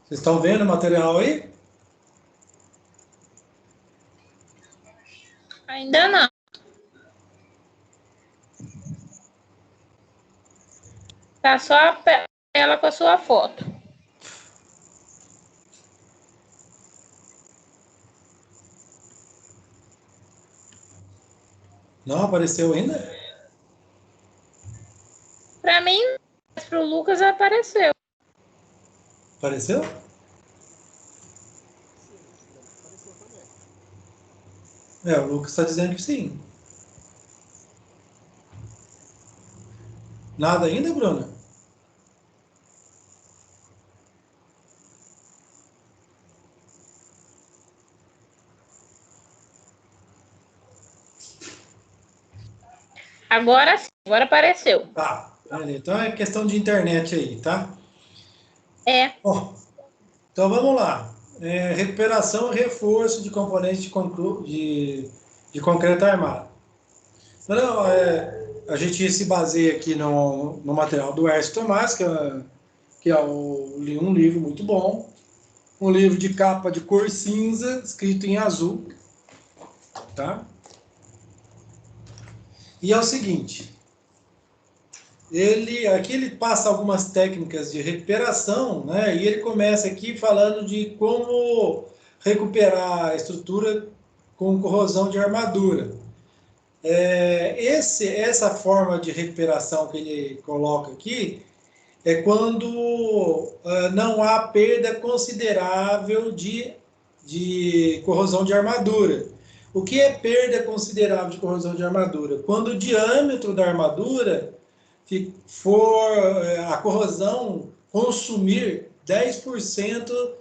Vocês estão vendo o material aí? Ainda não. Tá só a tela com a sua foto. Não apareceu ainda? Para mim, para o Lucas apareceu. Apareceu? É, o Lucas está dizendo que sim. Nada ainda, Bruna? Agora sim, agora apareceu. Tá. Então é questão de internet aí, tá? É. Bom, então vamos lá. Recuperação e reforço de componentes de concreto armado. Então, a gente se baseia aqui no material do Hércio Tomás, que é um livro muito bom. Um livro de capa de cor cinza, escrito em azul. Tá? E é o seguinte, aqui ele passa algumas técnicas de recuperação, né? E ele começa aqui falando de como recuperar a estrutura com corrosão de armadura. Essa forma de recuperação que ele coloca aqui é quando não há perda considerável de corrosão de armadura. O que é perda considerável de corrosão de armadura? Quando o diâmetro da armadura for a corrosão consumir 10%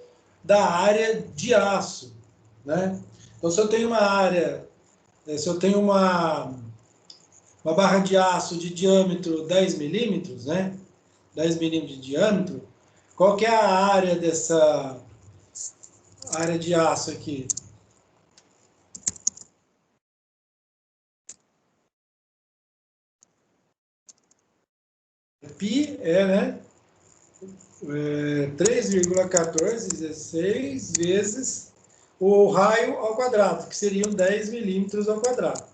da área de aço, né? Então, se eu tenho uma área, se eu tenho uma barra de aço de diâmetro 10 milímetros, né? 10 milímetros de diâmetro, qual que é a área dessa área de aço aqui? Pi né? 3,1416 vezes o raio ao quadrado, que seriam 10 milímetros ao quadrado.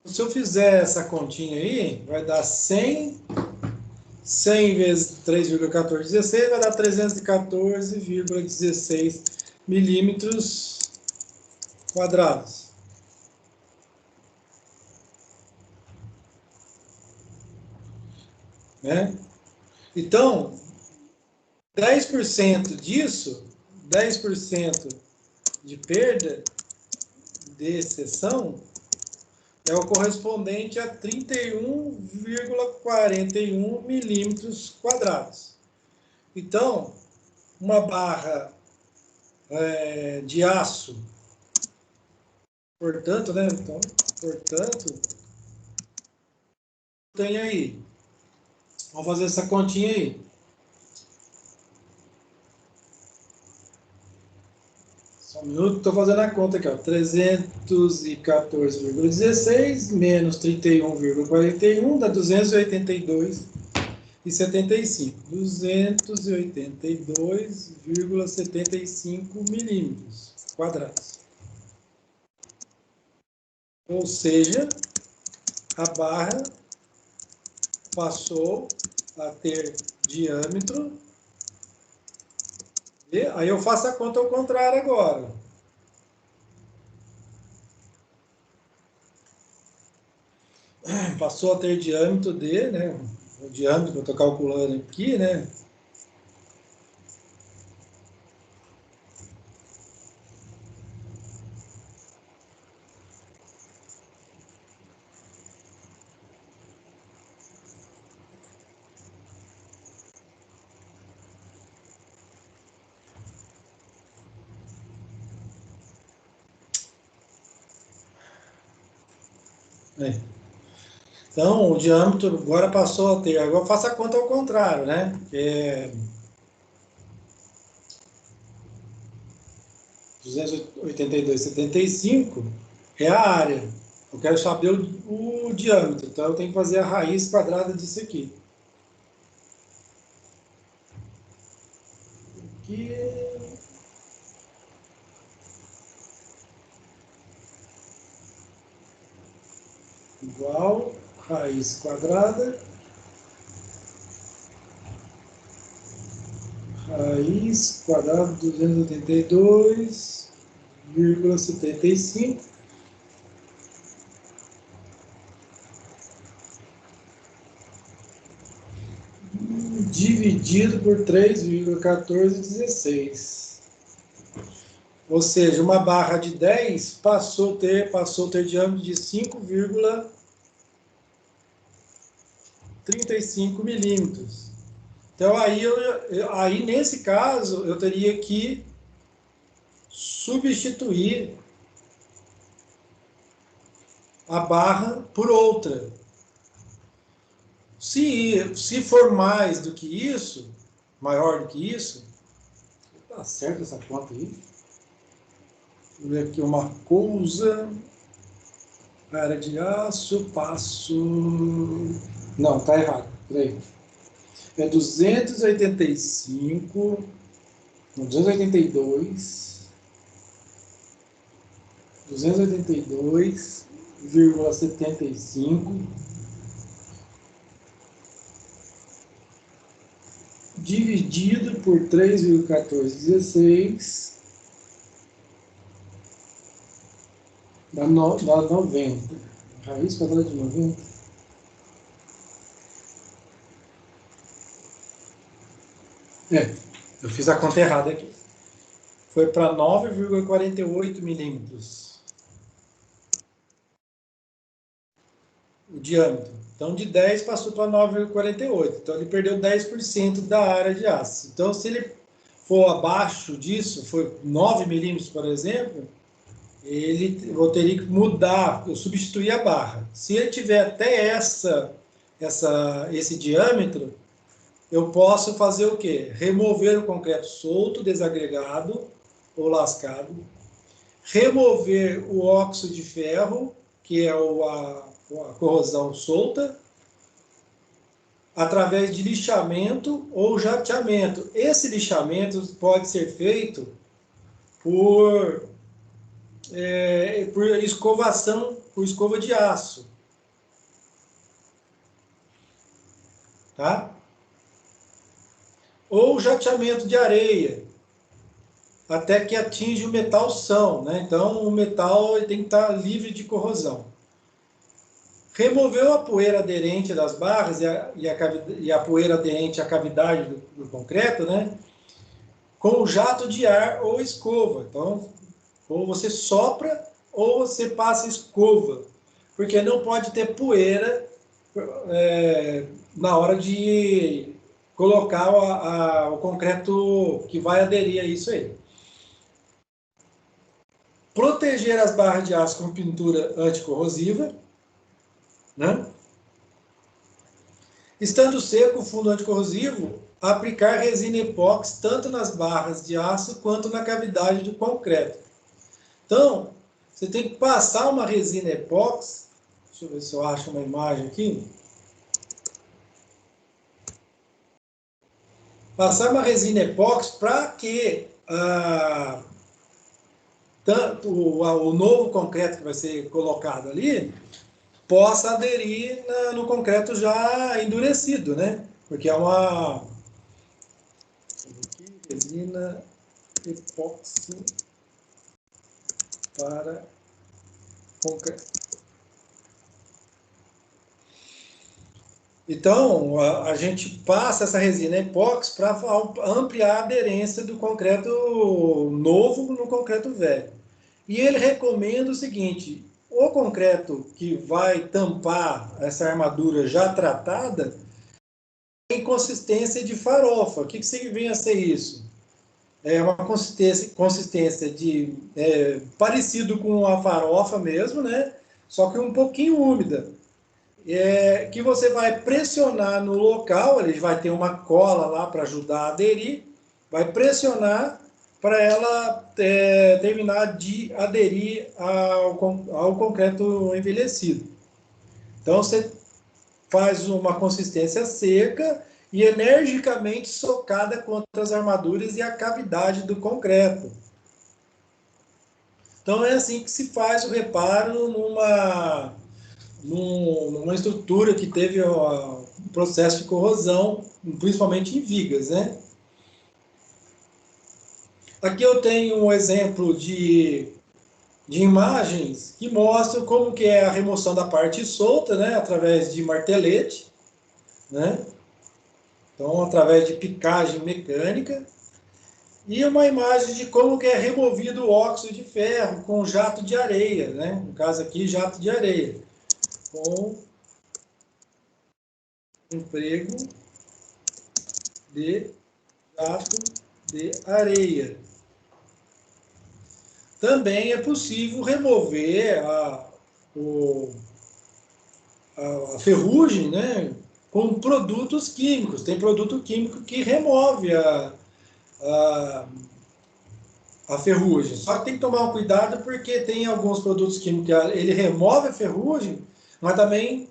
Se eu fizer essa continha aí, vai dar 100 vezes 3,1416 vai dar 314,16 milímetros quadrados. Né? Então, 10% disso, 10% de perda de seção é o correspondente a 31,41 milímetros quadrados. Então, uma barra de aço, portanto, né? Então, portanto, tem aí. Vamos fazer essa continha aí. Só um minuto, estou fazendo a conta aqui, ó. 314,16 menos 31,41 dá 282,75. 282,75 milímetros quadrados. Ou seja, a barra passou a ter diâmetro. E aí eu faço a conta ao contrário agora. Passou a ter diâmetro de, né? O diâmetro que eu estou calculando aqui, né? Então, o diâmetro agora passou a ter. Agora eu faço a conta ao contrário, né? Que é 282,75 é a área. Eu quero saber o diâmetro, então eu tenho que fazer a raiz quadrada disso aqui. aqui. Igual raiz quadrada. Raiz quadrada de 282,75. Dividido por 3,1416. Ou seja, uma barra de 10 passou a ter diâmetro de 5,35 milímetros. Então, aí, nesse caso, eu teria que substituir a barra por outra. Se for mais do que isso, maior do que isso, tá certo essa conta aí? Vou ver aqui uma coisa. Área de aço, passo... Não, tá errado. Peraí. É 285, 282,75 dividido por 3,1416 dá 90. Raiz quadrada de 90. Eu fiz a conta errada aqui. Foi para 9,48 milímetros. O diâmetro. Então, de 10 passou para 9,48. Então, ele perdeu 10% da área de aço. Então, se ele for abaixo disso, for 9 milímetros, por exemplo, eu teria que mudar, eu substituir a barra. Se ele tiver até esse diâmetro, eu posso fazer o quê? Remover o concreto solto, desagregado ou lascado, remover o óxido de ferro, que é a corrosão solta, através de lixamento ou jateamento. Esse lixamento pode ser feito por escovação, por escova de aço. Tá? Ou jateamento de areia, até que atinja o metal são, né? Então, o metal tem que estar livre de corrosão. Removeu a poeira aderente das barras e a poeira aderente à cavidade do concreto, né? Com jato de ar ou escova. Então, ou você sopra ou você passa escova, porque não pode ter poeira na hora de colocar o concreto que vai aderir a isso aí. Proteger as barras de aço com pintura anticorrosiva, né? Estando seco o fundo anticorrosivo, aplicar resina epóxi tanto nas barras de aço quanto na cavidade do concreto. Então, você tem que passar uma resina epóxi. Deixa eu ver se eu acho uma imagem aqui. Passar uma resina epóxi para que tanto o novo concreto que vai ser colocado ali possa aderir no concreto já endurecido, né? Porque é uma resina epóxi para concreto. Então, a gente passa essa resina epóxi para ampliar a aderência do concreto novo no concreto velho. E ele recomenda o seguinte: o concreto que vai tampar essa armadura já tratada tem consistência de farofa. O que vem a ser isso? É uma consistência de parecido com a farofa mesmo, né? Só que um pouquinho úmida. Que você vai pressionar no local, ele vai ter uma cola lá para ajudar a aderir, vai pressionar para ela terminar de aderir ao concreto envelhecido. Então, você faz uma consistência seca e energicamente socada contra as armaduras e a cavidade do concreto. Então, é assim que se faz o reparo numa estrutura que teve um processo de corrosão, principalmente em vigas, né? Aqui eu tenho um exemplo de imagens que mostram como que é a remoção da parte solta, né? Através de martelete, né? Então, através de picagem mecânica. E uma imagem de como que é removido o óxido de ferro com jato de areia, né? No caso aqui, jato de areia, com emprego de jato de areia. Também é possível remover a ferrugem, né? Com produtos químicos. Tem produto químico que remove a ferrugem. Só que tem que tomar um cuidado porque tem alguns produtos químicos que ele remove a ferrugem, mas também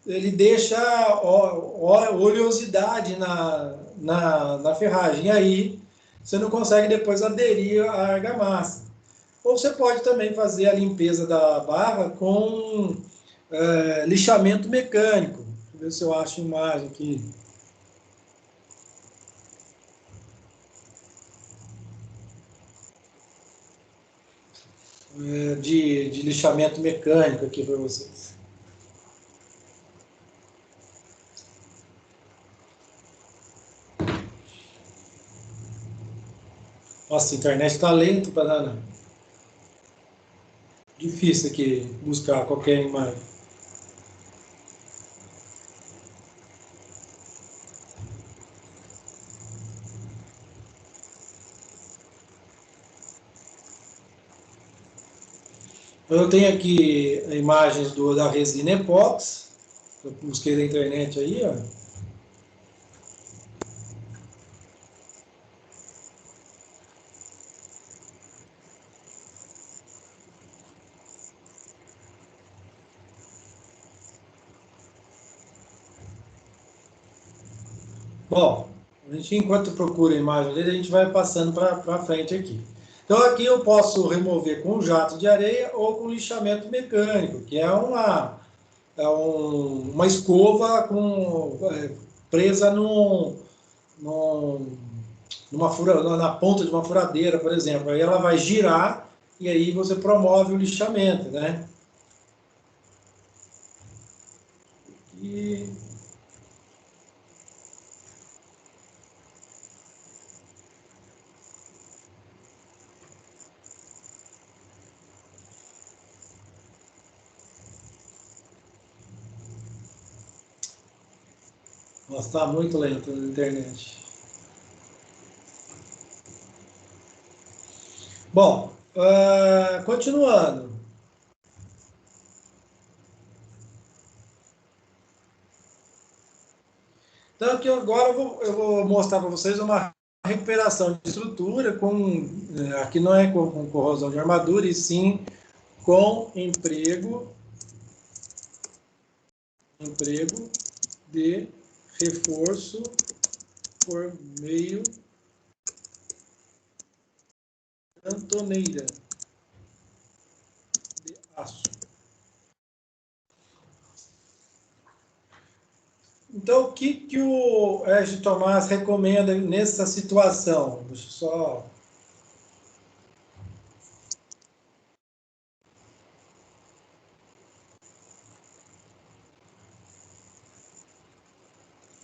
ele deixa oleosidade na ferragem. E aí você não consegue depois aderir à argamassa. Ou você pode também fazer a limpeza da barra com lixamento mecânico. Deixa eu ver se eu acho a imagem aqui. De lixamento mecânico aqui para vocês. Nossa, a internet está lenta para dar. Difícil aqui buscar qualquer imagem. Eu tenho aqui imagens da resina epóxi. Eu busquei na internet aí, ó. Bom, a gente, enquanto procura a imagem dele, a gente vai passando para frente aqui. Então, aqui eu posso remover com jato de areia ou com lixamento mecânico, que é uma escova presa na ponta de uma furadeira, por exemplo. Aí ela vai girar e aí você promove o lixamento, né? E nossa, está muito lento na internet. Bom, continuando. Então, aqui agora eu vou mostrar para vocês uma recuperação de estrutura aqui não é com corrosão de armadura, e sim com emprego de reforço por meio cantoneira de aço. Então, o que o Égio Tomás recomenda nessa situação? Deixa eu só...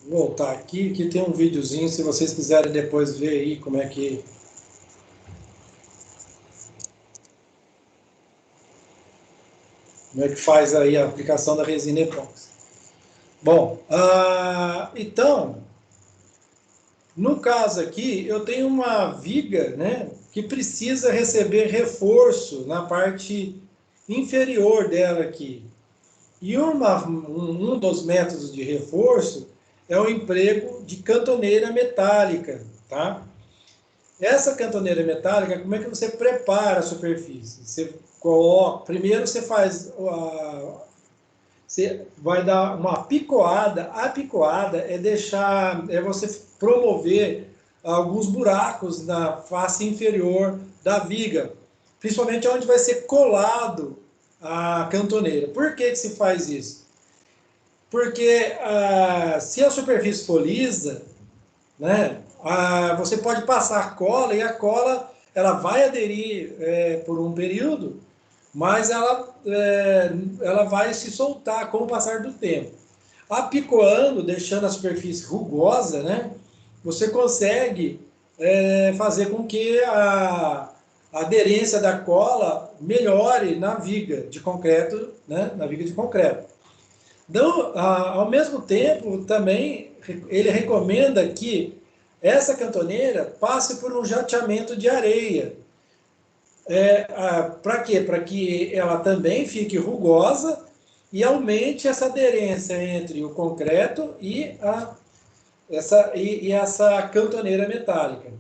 Vou voltar aqui, que tem um videozinho, se vocês quiserem depois ver aí como é que faz aí a aplicação da resina epóxi. Bom, então, no caso aqui, eu tenho uma viga, né, que precisa receber reforço na parte inferior dela aqui. E um dos métodos de reforço é o emprego de cantoneira metálica, tá? Essa cantoneira metálica, como é que você prepara a superfície? Você coloca, primeiro você você vai dar uma picoada. A picoada é você promover alguns buracos na face inferior da viga, principalmente onde vai ser colado a cantoneira. Por que se faz isso? Porque se a superfície for lisa, né, você pode passar cola, e a cola ela vai aderir por um período, mas ela vai se soltar com o passar do tempo. Apicoando, deixando a superfície rugosa, né, você consegue fazer com que a aderência da cola melhore na viga de concreto, né, na viga de concreto. Então, ao mesmo tempo, também ele recomenda que essa cantoneira passe por um jateamento de areia. Para quê? Para que ela também fique rugosa e aumente essa aderência entre o concreto e essa cantoneira metálica.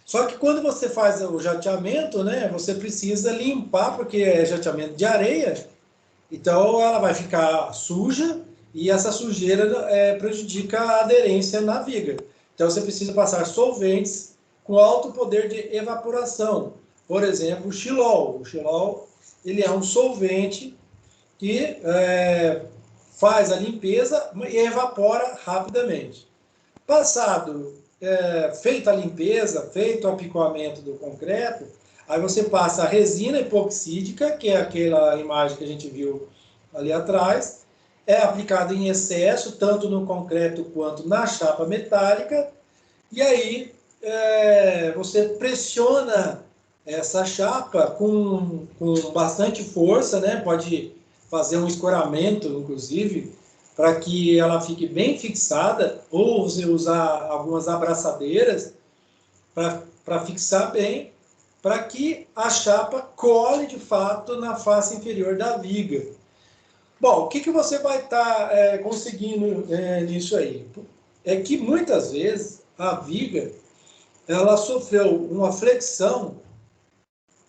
Só que quando você faz o jateamento, né, você precisa limpar, porque é jateamento de areia, então ela vai ficar suja e essa sujeira prejudica a aderência na viga. Então você precisa passar solventes com alto poder de evaporação. Por exemplo, o xilol. O xilol ele é um solvente que faz a limpeza e evapora rapidamente. Passado, feita a limpeza, feito o apicoamento do concreto, aí você passa a resina epoxídica, que é aquela imagem que a gente viu ali atrás, é aplicada em excesso, tanto no concreto quanto na chapa metálica, e aí você pressiona essa chapa com bastante força, né? Pode fazer um escoramento, inclusive, para que ela fique bem fixada, ou você usar algumas abraçadeiras para fixar bem, para que a chapa cole de fato na face inferior da viga. Bom, o que você vai estar conseguindo nisso aí? É que muitas vezes a viga ela sofreu uma flexão,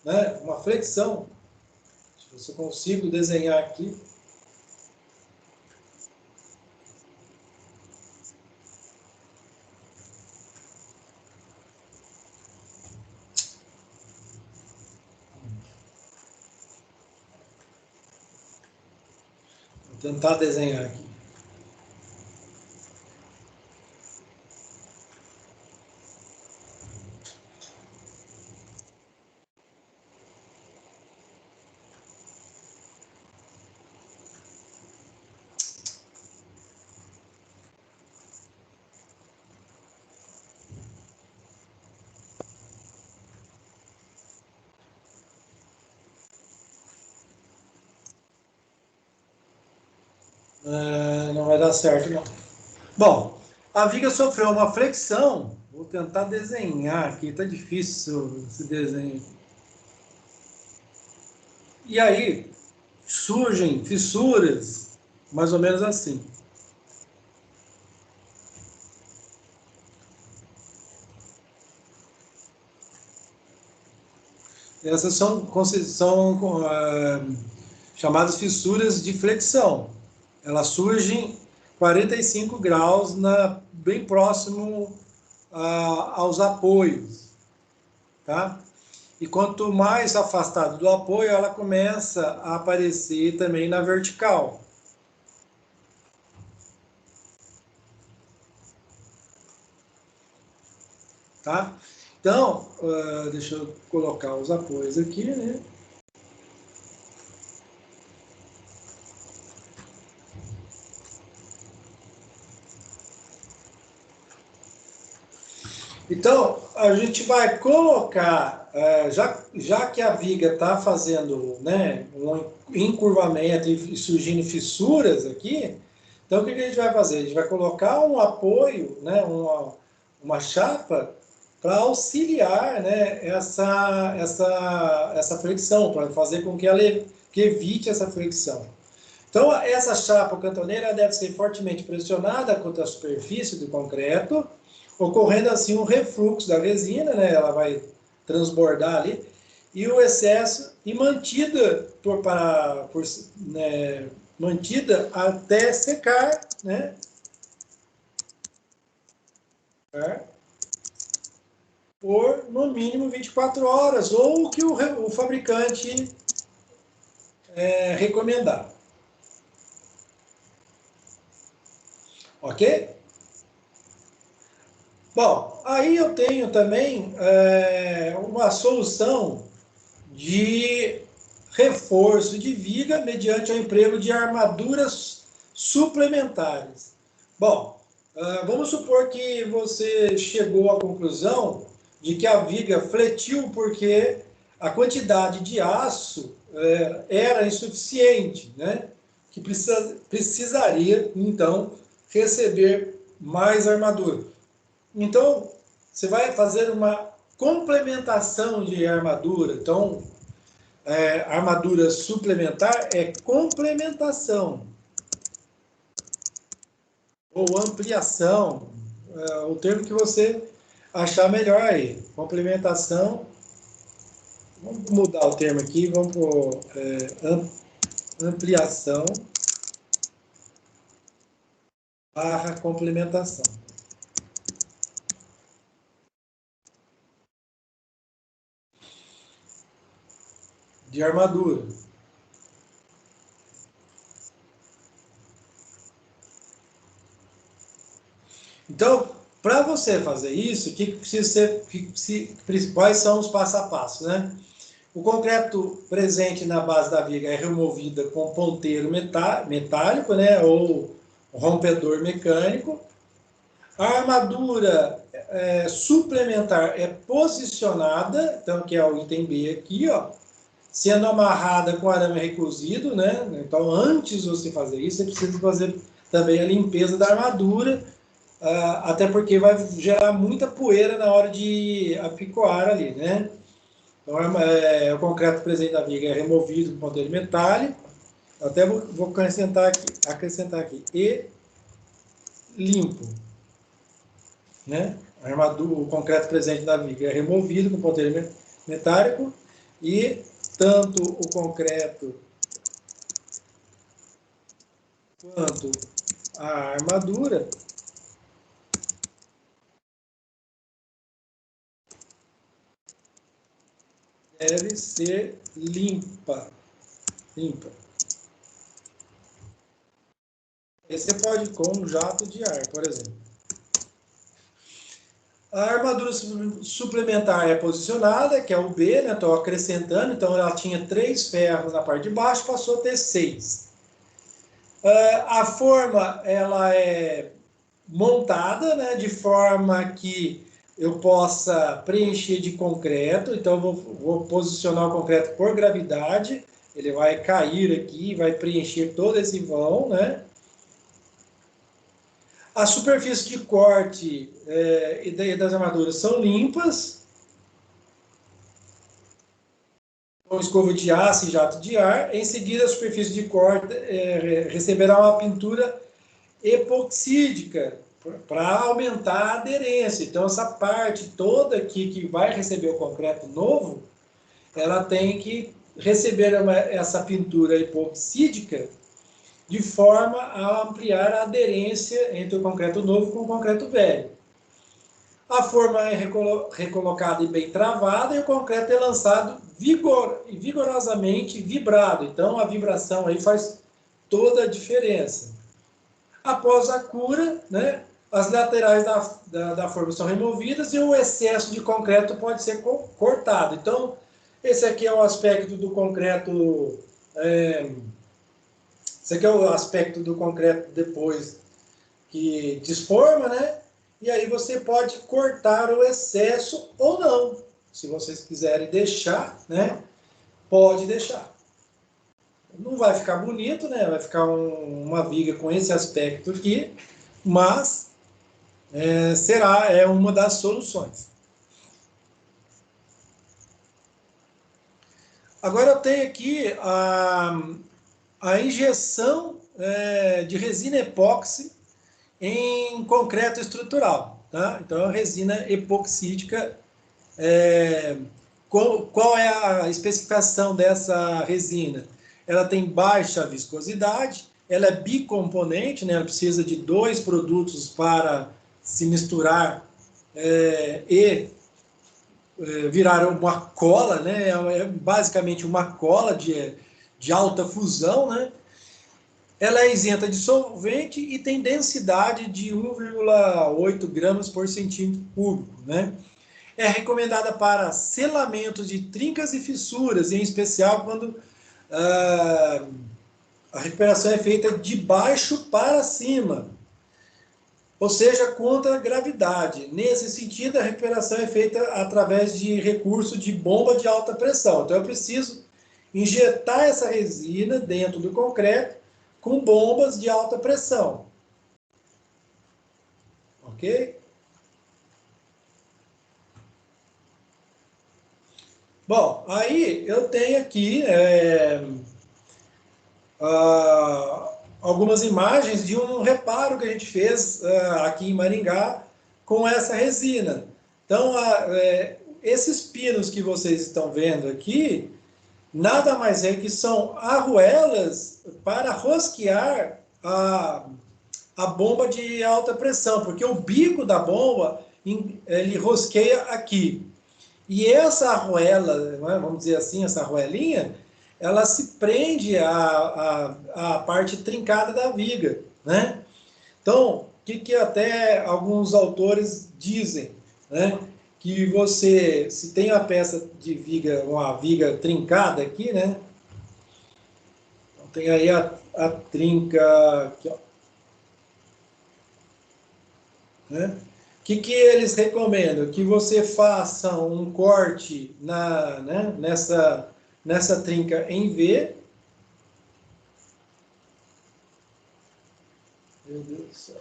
né? Uma flexão. Se eu consigo desenhar aqui. Vou tentar desenhar aqui. Não vai dar certo, não. Bom, a viga sofreu uma flexão. Vou tentar desenhar aqui, tá difícil esse desenho. E aí surgem fissuras, mais ou menos assim. Essas são chamadas fissuras de flexão. Elas surgem 45 graus bem próximo aos apoios, tá? E quanto mais afastado do apoio, ela começa a aparecer também na vertical. Tá? Então, deixa eu colocar os apoios aqui, né? Então, a gente vai colocar, já que a viga está fazendo, né, um encurvamento e surgindo fissuras aqui, então o que a gente vai fazer? A gente vai colocar um apoio, né, uma chapa, para auxiliar, né, essa flexão, para fazer com que ela evite essa flexão. Então, essa chapa cantoneira deve ser fortemente pressionada contra a superfície do concreto, ocorrendo assim um refluxo da resina, né? Ela vai transbordar ali, e o excesso, e mantida mantida até secar, né? Por no mínimo 24 horas, ou o que o fabricante recomendar. Ok? Bom, aí eu tenho também uma solução de reforço de viga mediante o emprego de armaduras suplementares. Bom, vamos supor que você chegou à conclusão de que a viga fletiu porque a quantidade de aço era insuficiente, né? Que precisaria, então, receber mais armadura. Então, você vai fazer uma complementação de armadura. Então, armadura suplementar é complementação ou ampliação, o termo que você achar melhor aí. Complementação. Vamos mudar o termo aqui, vamos por ampliação barra complementação. De armadura. Então, para você fazer isso, o que precisa ser, quais são os passo a passo, né? O concreto presente na base da viga é removido com ponteiro metálico, né, ou rompedor mecânico. A armadura suplementar é posicionada, então que é o item B aqui, ó, sendo amarrada com arame recozido, né? Então, antes de você fazer isso, você precisa fazer também a limpeza da armadura, até porque vai gerar muita poeira na hora de apicoar ali, né? Então, o concreto presente na viga é removido com ponteiro metálico. Até vou acrescentar aqui. E limpo. Né? O concreto presente na viga é removido com ponteiro metálico. E tanto o concreto quanto a armadura deve ser limpa. E você pode ir com um jato de ar, por exemplo. A armadura suplementar é posicionada, que é o B, né? Estou acrescentando, então ela tinha 3 ferros na parte de baixo, passou a ter 6. A forma ela é montada, né? De forma que eu possa preencher de concreto, então vou posicionar o concreto por gravidade, ele vai cair aqui, vai preencher todo esse vão, né? A superfície de corte e das armaduras são limpas, com escova de aço e jato de ar. Em seguida, a superfície de corte receberá uma pintura epoxídica para aumentar a aderência. Então, essa parte toda aqui que vai receber o concreto novo, ela tem que receber essa pintura epoxídica de forma a ampliar a aderência entre o concreto novo com o concreto velho. A forma é recolocada e bem travada e o concreto é lançado vigorosamente vibrado. Então, a vibração aí faz toda a diferença. Após a cura, né, as laterais da forma são removidas e o excesso de concreto pode ser cortado. Então, esse aqui é o aspecto do concreto... Esse aqui é o aspecto do concreto depois que desforma, né? E aí você pode cortar o excesso ou não. Se vocês quiserem deixar, né? Pode deixar. Não vai ficar bonito, né? Vai ficar uma viga com esse aspecto aqui, mas será uma das soluções. Agora eu tenho aqui a injeção de resina epóxi em concreto estrutural. Tá? Então, a resina epoxídica, qual é a especificação dessa resina? ela tem baixa viscosidade, ela é bicomponente, né? Ela precisa de 2 produtos para se misturar e virar uma cola, né? É basicamente uma cola de alta fusão, né? Ela é isenta de solvente e tem densidade de 1,8 gramas por centímetro cúbico, né? É recomendada para selamentos de trincas e fissuras, em especial quando a recuperação é feita de baixo para cima, ou seja, contra a gravidade. Nesse sentido, a recuperação é feita através de recurso de bomba de alta pressão. Então, eu preciso injetar essa resina dentro do concreto com bombas de alta pressão. Ok? Bom, aí eu tenho aqui algumas imagens de um reparo que a gente fez aqui em Maringá com essa resina. Então, esses pinos que vocês estão vendo aqui, nada mais é que são arruelas para rosquear a bomba de alta pressão, porque o bico da bomba, ele rosqueia aqui. E essa arruela, vamos dizer assim, essa arruelinha, ela se prende à parte trincada da viga, né? Então, o que até alguns autores dizem, né? Que você, se tem a peça de viga, uma viga trincada aqui, né? Então, tem aí a trinca aqui, ó. Né? O que eles recomendam? Que você faça um corte nessa trinca em V. Meu Deus do céu.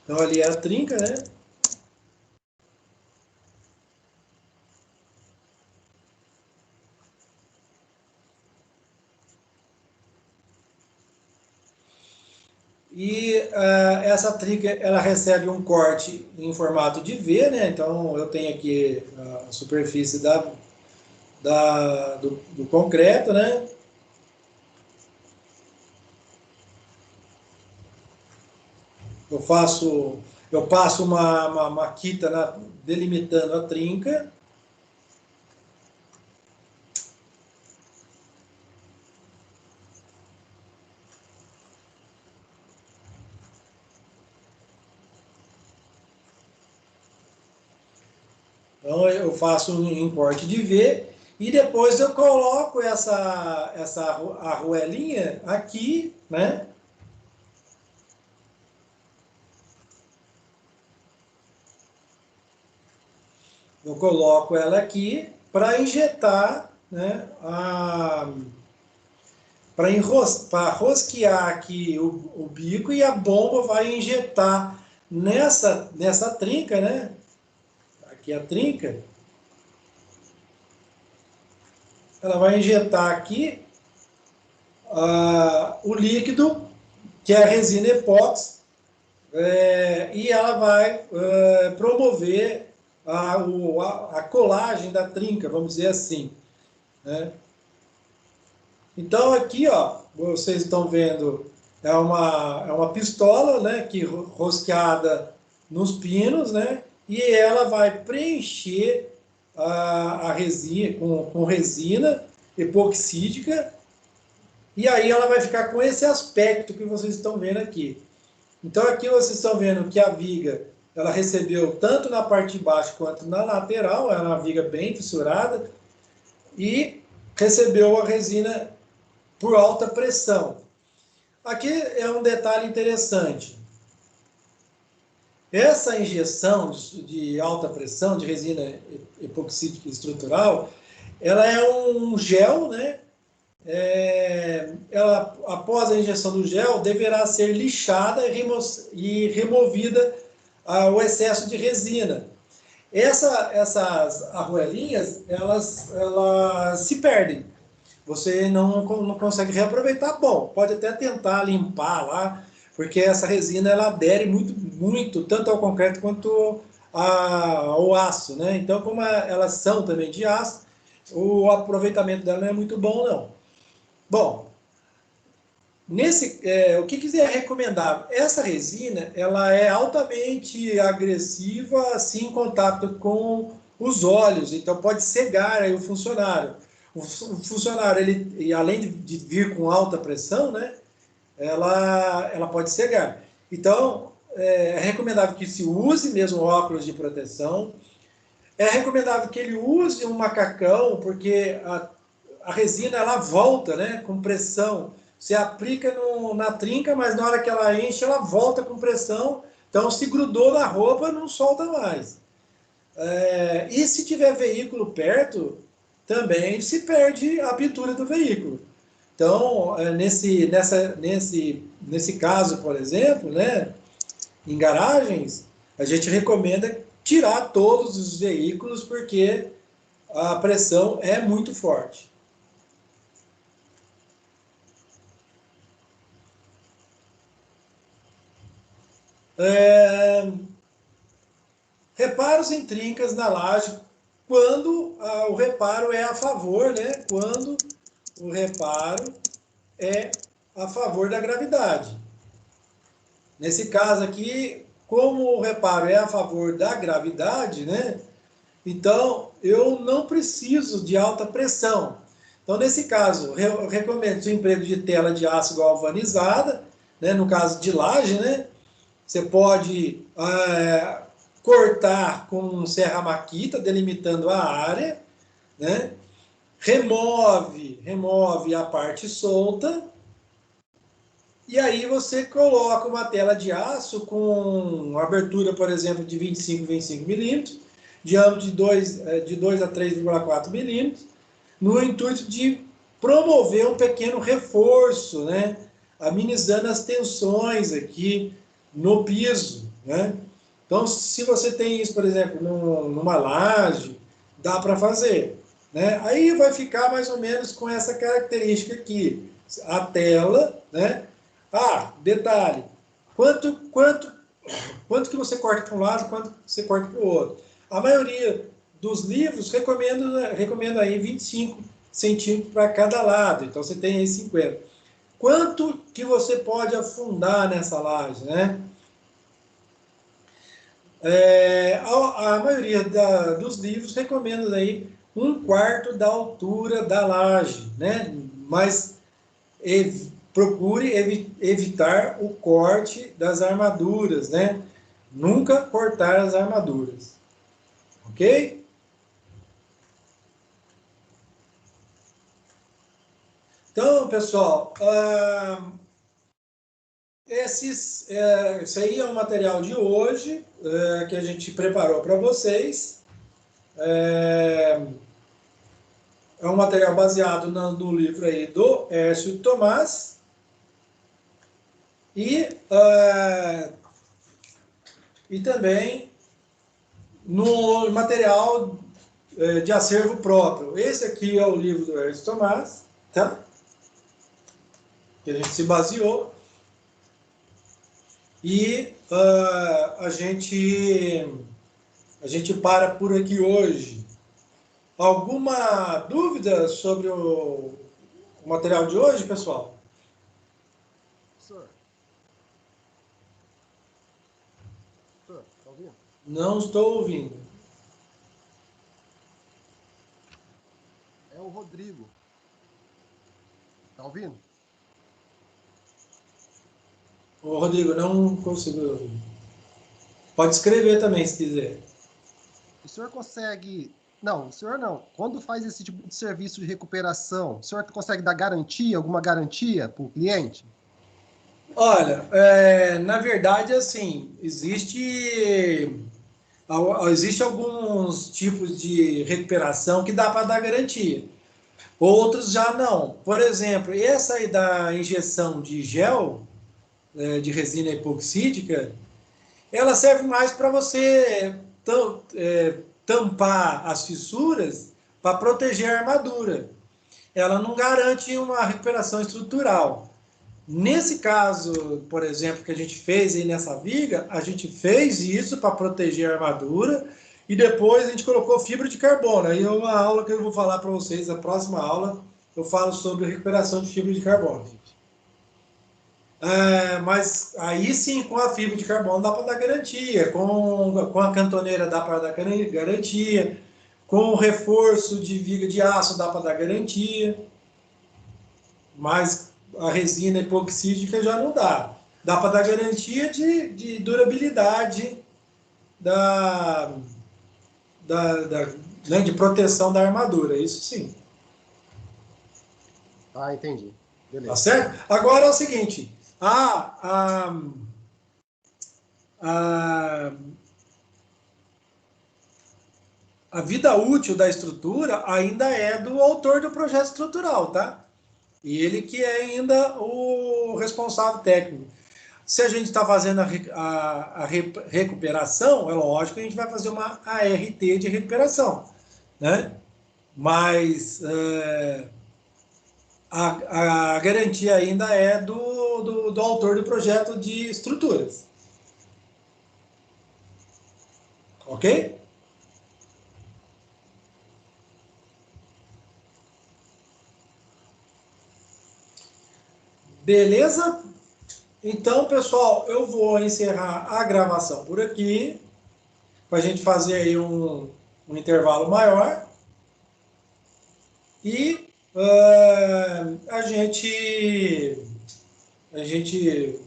Então, ali é a trinca, né? E essa trinca, ela recebe um corte em formato de V, né? Então, eu tenho aqui a superfície do concreto, né? Eu passo uma maquita delimitando a trinca. Então, eu faço um corte de V e depois eu coloco essa arruelinha aqui, né? Eu coloco ela aqui para injetar, né? Para rosquear aqui o bico e a bomba vai injetar nessa trinca, né? Aqui a trinca. Ela vai injetar aqui o líquido, que é a resina epóxi, e ela vai promover a colagem da trinca, vamos dizer assim, né? Então aqui, ó, vocês estão vendo, é uma pistola, né, que rosqueada nos pinos, né, e ela vai preencher a resina com resina epoxídica, e aí ela vai ficar com esse aspecto que vocês estão vendo aqui. Então aqui vocês estão vendo que a viga, ela recebeu tanto na parte de baixo quanto na lateral, é uma viga bem fissurada, e recebeu a resina por alta pressão. Aqui é um detalhe interessante. Essa injeção de alta pressão, de resina epoxídica estrutural, ela é um gel, né? Ela, após a injeção do gel, deverá ser lixada e removida o excesso de resina. Essas arruelinhas, elas se perdem. Você não consegue reaproveitar. Bom, pode até tentar limpar lá, porque essa resina ela adere muito, muito, tanto ao concreto quanto o aço, né? Então, como elas são também de aço, o aproveitamento dela não é muito bom, não. Bom, o que é recomendável? Essa resina, ela é altamente agressiva, assim, em contato com os olhos, então pode cegar aí o funcionário. O funcionário, ele, além de vir com alta pressão, né, ela pode cegar. Então, é recomendável que se use mesmo óculos de proteção. É recomendável que ele use um macacão, porque a resina ela volta, né, com pressão. Você aplica na trinca, mas na hora que ela enche, ela volta com pressão. Então, se grudou na roupa, não solta mais. E se tiver veículo perto, também se perde a pintura do veículo. Então, nesse caso, por exemplo, né, em garagens, a gente recomenda tirar todos os veículos, porque a pressão é muito forte. Reparos em trincas na laje, quando o reparo é a favor, né? Quando o reparo é a favor da gravidade. Nesse caso aqui, como o reparo é a favor da gravidade, né? Então, eu não preciso de alta pressão. Então, nesse caso, eu recomendo o emprego de tela de aço galvanizada, né? No caso de laje, né? Você pode cortar com um serra-maquita, delimitando a área, né? Remove a parte solta, e aí você coloca uma tela de aço com abertura, por exemplo, de 25 milímetros, diâmetro de 2 a 3,4 milímetros, no intuito de promover um pequeno reforço, né? Amenizando as tensões aqui no piso, né? Então, se você tem isso, por exemplo, numa laje, dá para fazer, né? Aí vai ficar mais ou menos com essa característica aqui, a tela, né? Detalhe, quanto que você corta para um lado, quanto você corta para o outro. A maioria dos livros recomenda aí 25 centímetros para cada lado, então você tem aí 50. Quanto que você pode afundar nessa laje, né? A maioria dos livros recomenda aí 1/4 da altura da laje, né? Mas procure evitar o corte das armaduras, né? Nunca cortar as armaduras, ok? Então, pessoal, esse aí é o material de hoje que a gente preparou para vocês. É um material baseado no livro aí do Hércio Tomás. E também no material de acervo próprio. Esse aqui é o livro do Hércio Tomás, tá? Que a gente se baseou. E a gente para por aqui hoje. Alguma dúvida sobre o material de hoje, pessoal? Senhor, está ouvindo? Não estou ouvindo. É o Rodrigo. Está ouvindo? Ô, Rodrigo, não consigo ouvir. Pode escrever também, se quiser. O senhor consegue... Não, o senhor não. Quando faz esse tipo de serviço de recuperação, o senhor consegue dar garantia, alguma garantia para o cliente? Olha, na verdade, assim, existe alguns tipos de recuperação que dá para dar garantia. Outros já não. Por exemplo, essa aí da injeção de gel, de resina epoxídica, ela serve mais para você tampar as fissuras para proteger a armadura. Ela não garante uma recuperação estrutural. Nesse caso, por exemplo, que a gente fez aí nessa viga, a gente fez isso para proteger a armadura e depois a gente colocou fibra de carbono. Aí é uma aula que eu vou falar para vocês, a próxima aula eu falo sobre recuperação de fibra de carbono. Mas aí sim, com a fibra de carbono dá para dar garantia, com a cantoneira dá para dar garantia, com o reforço de viga de aço dá para dar garantia, mas a resina epoxídica já não dá. Dá para dar garantia de durabilidade né, de proteção da armadura, isso sim. Ah, entendi. Beleza. Tá certo? Agora é o seguinte, a vida útil da estrutura ainda é do autor do projeto estrutural, tá? E ele que é ainda o responsável técnico. Se a gente está fazendo a recuperação, é lógico que a gente vai fazer uma ART de recuperação, né? Mas a garantia ainda é do autor do projeto de estruturas. Ok? Beleza? Então, pessoal, eu vou encerrar a gravação por aqui, para a gente fazer aí um intervalo maior. E a gente